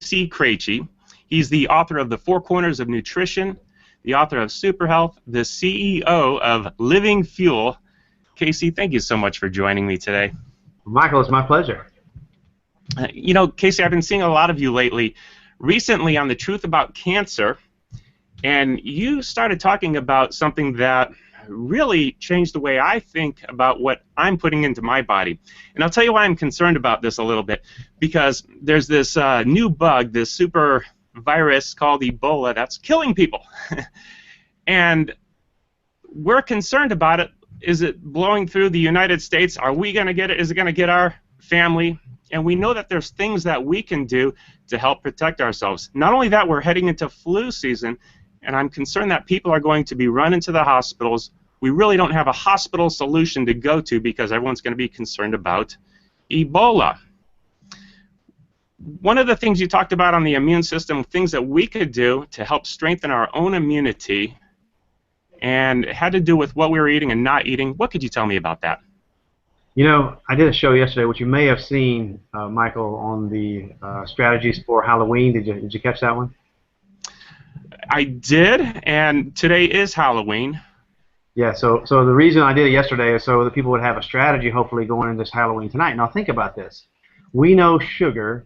Craichy. He's the author of The Four Corners of Nutrition, the author of Super Health, the CEO of Living Fuel. Casey, thank you so much for joining me today. Michael, it's my pleasure. You know, Casey, I've been seeing a lot of you lately, recently on The Truth About Cancer, and you started talking about something that really changed the way I think about what I'm putting into my body. And I'll tell you why I'm concerned about this a little bit, because there's this new bug, this super virus called Ebola that's killing people. And we're concerned about it. Is it blowing through the United States? Are we going to get it? Is it going to get our family? And we know that there's things that we can do to help protect ourselves. Not only that, we're heading into flu season, and I'm concerned that people are going to be run into the hospitals. We really don't have a hospital solution to go to because everyone's going to be concerned about Ebola. One of the things you talked about on the immune system, things that we could do to help strengthen our own immunity, and it had to do with what we were eating and not eating. What could you tell me about that? You know, I did a show yesterday, which you may have seen, Michael, on the strategies for Halloween. Did you catch that one? I did, and today is Halloween. Yeah, so the reason I did it yesterday is so that people would have a strategy, hopefully, going into this Halloween tonight. Now, think about this. We know sugar,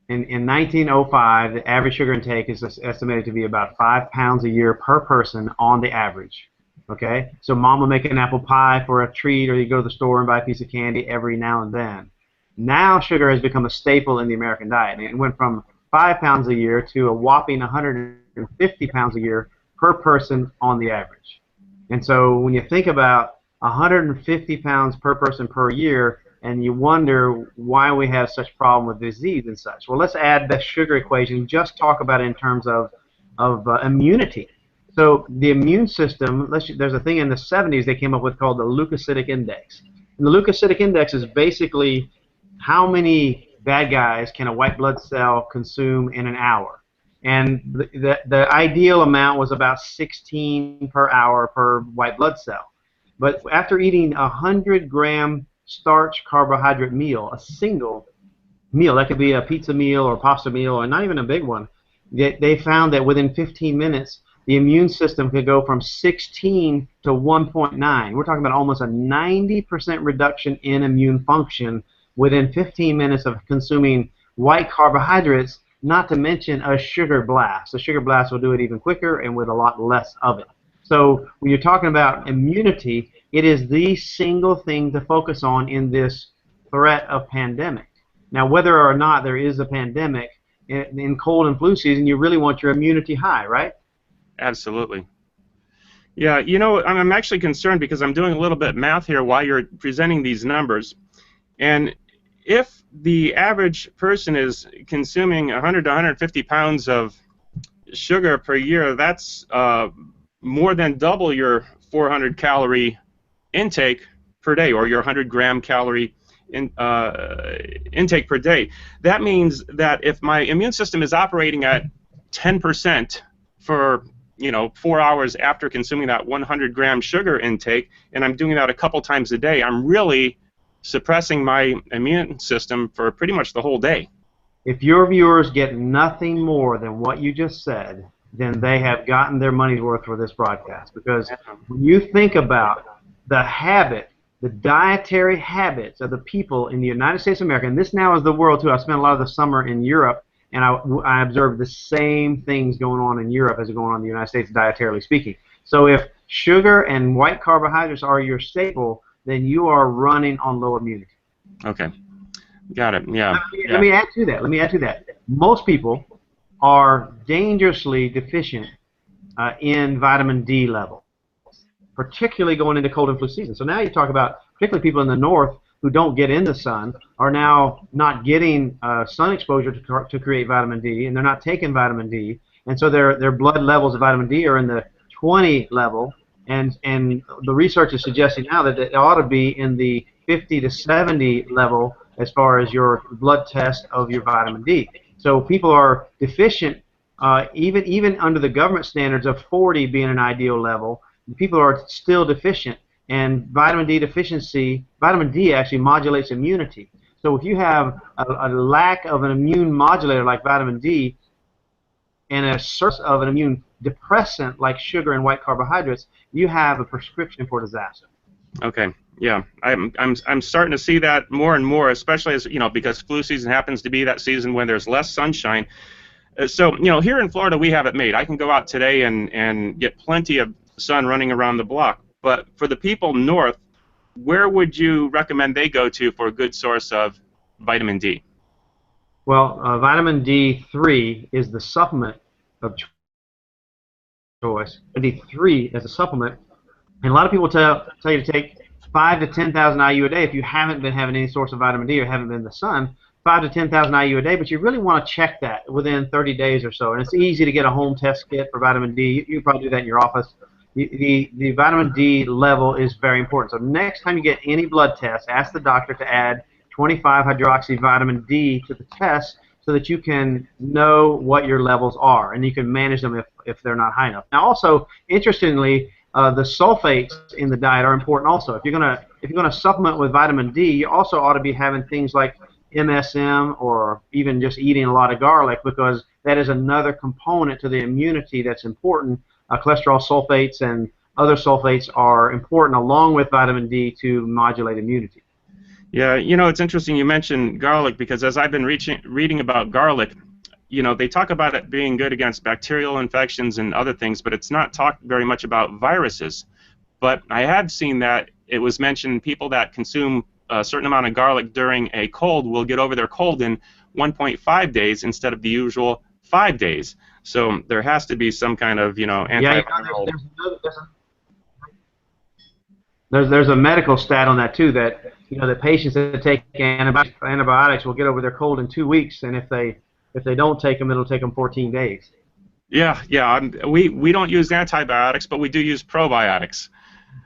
in 1905, the average sugar intake is estimated to be about 5 pounds a year per person on the average. Okay? So mom will make an apple pie for a treat, or you go to the store and buy a piece of candy every now and then. Now sugar has become a staple in the American diet. And it went from 5 pounds a year to a whopping 150 pounds a year per person on the average. And so when you think about 150 pounds per person per year, and you wonder why we have such problem with disease and such. Well, let's add the sugar equation. Just talk about it in terms of immunity. So the immune system, there's a thing in the 70s they came up with called the leukocytic index. And the leukocytic index is basically how many bad guys can a white blood cell consume in an hour. And the ideal amount was about 16 per hour per white blood cell. But after eating a 100-gram starch carbohydrate meal, a single meal, that could be a pizza meal or pasta meal or not even a big one, they found that within 15 minutes the immune system could go from 16 to 1.9. We're talking about almost a 90% reduction in immune function within 15 minutes of consuming white carbohydrates, not to mention a sugar blast. A sugar blast will do it even quicker and with a lot less of it. So when you're talking about immunity, it is the single thing to focus on in this threat of pandemic. Now, whether or not there is a pandemic, in cold and flu season, you really want your immunity high, right? Absolutely. Yeah, you know, I'm actually concerned because I'm doing a little bit of math here while you're presenting these numbers. And if the average person is consuming 100 to 150 pounds of sugar per year, that's more than double your 400 calorie intake per day, or your 100-gram calorie intake per day. That means that if my immune system is operating at 10% for 4 hours after consuming that 100-gram sugar intake, and I'm doing that a couple times a day, I'm really suppressing my immune system for pretty much the whole day. If your viewers get nothing more than what you just said, then they have gotten their money's worth for this broadcast. Because when you think about the habit, the dietary habits of the people in the United States of America, and this now is the world too. I spent a lot of the summer in Europe, and I observed the same things going on in Europe as going on in the United States, dietarily speaking. So if sugar and white carbohydrates are your staple, then you are running on low immunity. Okay. Got it. Yeah. Let me add to that. Most people are dangerously deficient in vitamin D levels, particularly going into cold and flu season. So now you talk about particularly people in the north who don't get in the sun are now not getting sun exposure to create vitamin D, and they're not taking vitamin D, and so their blood levels of vitamin D are in the 20 level, and the research is suggesting now that it ought to be in the 50 to 70 level as far as your blood test of your vitamin D. So people are deficient, even under the government standards of 40 being an ideal level, people are still deficient. And vitamin D deficiency, vitamin D actually modulates immunity. So if you have a lack of an immune modulator like vitamin D and a source of an immune depressant like sugar and white carbohydrates, you have a prescription for disaster. Okay. Yeah, I'm starting to see that more and more, especially as because flu season happens to be that season when there's less sunshine. So here in Florida we have it made. I can go out today and get plenty of sun running around the block. But for the people north, where would you recommend they go to for a good source of vitamin D? Well, vitamin D3 is the supplement of choice. D3 as a supplement, and a lot of people tell you to take 5 to 10,000 IU a day if you haven't been having any source of vitamin D or haven't been in the sun. 5 to 10,000 IU a day, but you really want to check that within 30 days or so. And it's easy to get a home test kit for vitamin D. You can probably do that in your office. The vitamin D level is very important. So next time you get any blood test, ask the doctor to add 25 hydroxy vitamin D to the test so that you can know what your levels are and you can manage them if they're not high enough. Now also, interestingly, the sulfates in the diet are important also. If you're gonna supplement with vitamin D, you also ought to be having things like MSM or even just eating a lot of garlic, because that is another component to the immunity that's important. Cholesterol sulfates and other sulfates are important along with vitamin D to modulate immunity. Yeah, it's interesting you mentioned garlic, because as I've been reading about garlic, they talk about it being good against bacterial infections and other things, but it's not talked very much about viruses. But I have seen that it was mentioned people that consume a certain amount of garlic during a cold will get over their cold in 1.5 days instead of the usual 5 days. So there has to be some kind of, antiviral. There's a medical stat on that too, that the patients that take antibiotics will get over their cold in 2 weeks, and if they don't take them, it'll take them 14 days. Yeah. We don't use antibiotics, but we do use probiotics.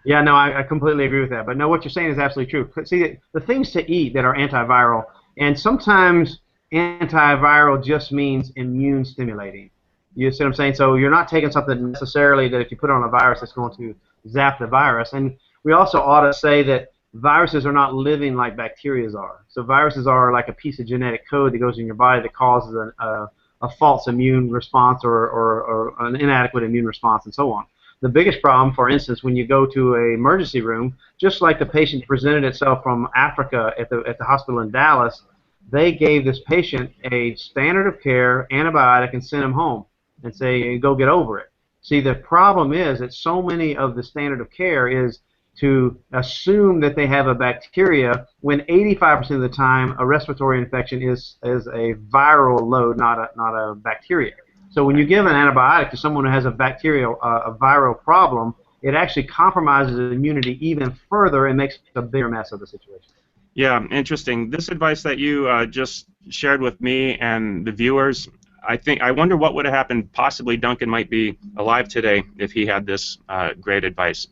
Yeah, no, I completely agree with that. But no, what you're saying is absolutely true. See, the things to eat that are antiviral, and sometimes antiviral just means immune stimulating. You see what I'm saying? So you're not taking something necessarily that if you put on a virus that's going to zap the virus. And we also ought to say that viruses are not living like bacteria are. So viruses are like a piece of genetic code that goes in your body that causes a false immune response or an inadequate immune response and so on. The biggest problem, for instance, when you go to an emergency room, just like the patient presented itself from Africa at the hospital in Dallas, they gave this patient a standard of care antibiotic and sent him home and say, go get over it. See, the problem is that so many of the standard of care is to assume that they have a bacteria when 85% of the time a respiratory infection is a viral load, not a bacteria. So when you give an antibiotic to someone who has a viral problem, it actually compromises immunity even further and makes a bigger mess of the situation. Yeah, interesting. This advice that you just shared with me and the viewers, I wonder what would have happened. Possibly Duncan might be alive today if he had this great advice.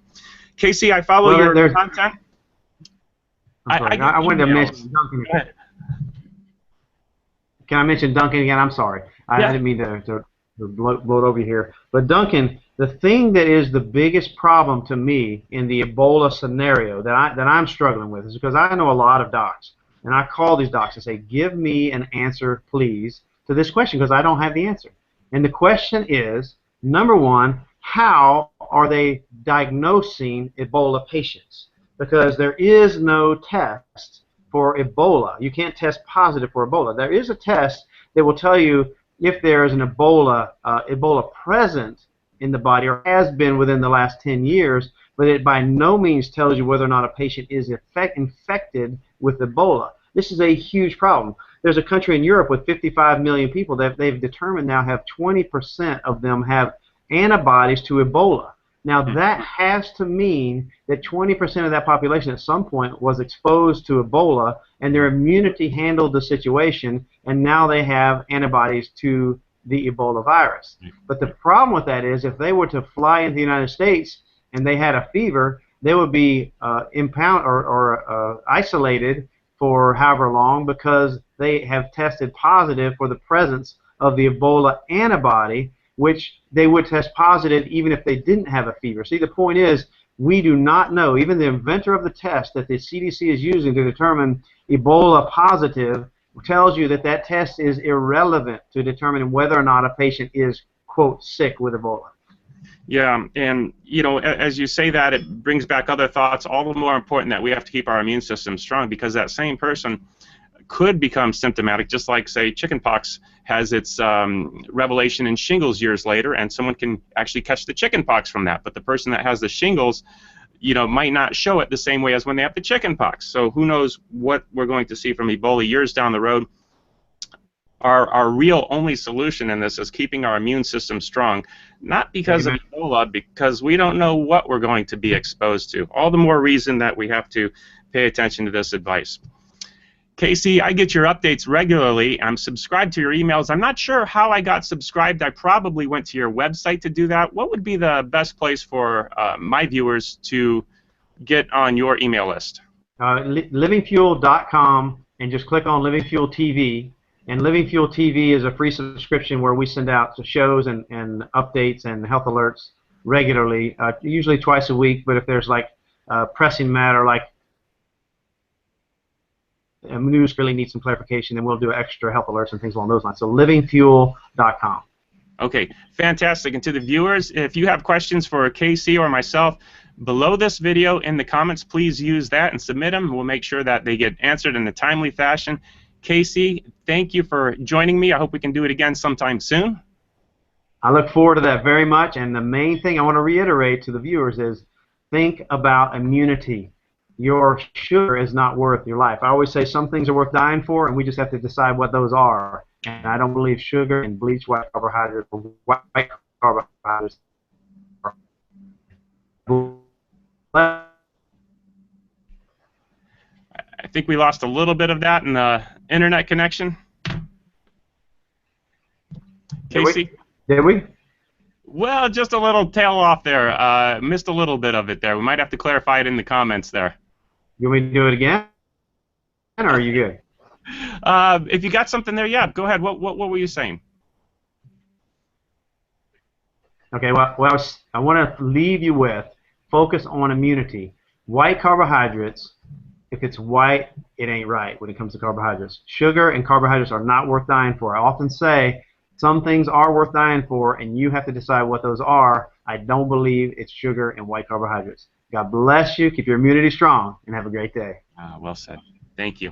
Casey, I follow your content. I'm sorry. I wanted to mention Duncan. Go ahead. Can I mention Duncan again? I'm sorry. I didn't mean to blow it over you here. But Duncan, the thing that is the biggest problem to me in the Ebola scenario that I'm struggling with is because I know a lot of docs, and I call these docs and say, give me an answer, please, to this question, because I don't have the answer. And the question is, number one, how are they diagnosing Ebola patients? Because there is no test for Ebola. You can't test positive for Ebola. There is a test that will tell you if there is an Ebola present in the body or has been within the last 10 years, but it by no means tells you whether or not a patient is infected with Ebola. This is a huge problem. There's a country in Europe with 55 million people that they've determined now have 20% of them have antibodies to Ebola. Now that has to mean that 20% of that population at some point was exposed to Ebola and their immunity handled the situation, and now they have antibodies to the Ebola virus. But the problem with that is if they were to fly into the United States and they had a fever, they would be isolated for however long because they have tested positive for the presence of the Ebola antibody, which they would test positive even if they didn't have a fever. See, the point is We do not know, even the inventor of the test that the CDC is using to determine Ebola positive tells you that that test is irrelevant to determining whether or not a patient is, quote, sick with Ebola. Yeah, and you know, as you say that, it brings back other thoughts. All the more important that we have to keep our immune system strong, because that same person could become symptomatic, just like, say, chickenpox has its revelation in shingles years later, and someone can actually catch the chickenpox from that. But the person that has the shingles, you know, might not show it the same way as when they have the chickenpox. So who knows what we're going to see from Ebola years down the road. Our real only solution in this is keeping our immune system strong, not because Amen. of Ebola, because we don't know what we're going to be exposed to. All the more reason that we have to pay attention to this advice. Casey, I get your updates regularly. I'm subscribed to your emails. I'm not sure how I got subscribed. I probably went to your website to do that. What would be the best place for my viewers to get on your email list? Livingfuel.com, and just click on Living Fuel TV. And Living Fuel TV is a free subscription where we send out shows and updates and health alerts regularly, usually twice a week. But if there's like pressing matter, like news really needs some clarification, then we'll do extra health alerts and things along those lines. So livingfuel.com. Okay, fantastic. And to the viewers, if you have questions for Casey or myself, below this video in the comments, please use that and submit them. We'll make sure that they get answered in a timely fashion. Casey, thank you for joining me. I hope we can do it again sometime soon. I look forward to that very much. And the main thing I want to reiterate to the viewers is think about immunity. Your sugar is not worth your life. I always say some things are worth dying for, and we just have to decide what those are. And I don't believe sugar and bleached white carbohydrates I think we lost a little bit of that in the internet connection. Casey? Did we? Well, just a little tail off there. Missed a little bit of it there. We might have to clarify it in the comments there. You want me to do it again? Or are you good? If you got something there, yeah, go ahead. What were you saying? Okay, well I want to leave you with focus on immunity. White carbohydrates, if it's white, it ain't right when it comes to carbohydrates. Sugar and carbohydrates are not worth dying for. I often say some things are worth dying for, and you have to decide what those are. I don't believe it's sugar and white carbohydrates. God bless you. Keep your immunity strong, and have a great day. Well said. Thank you.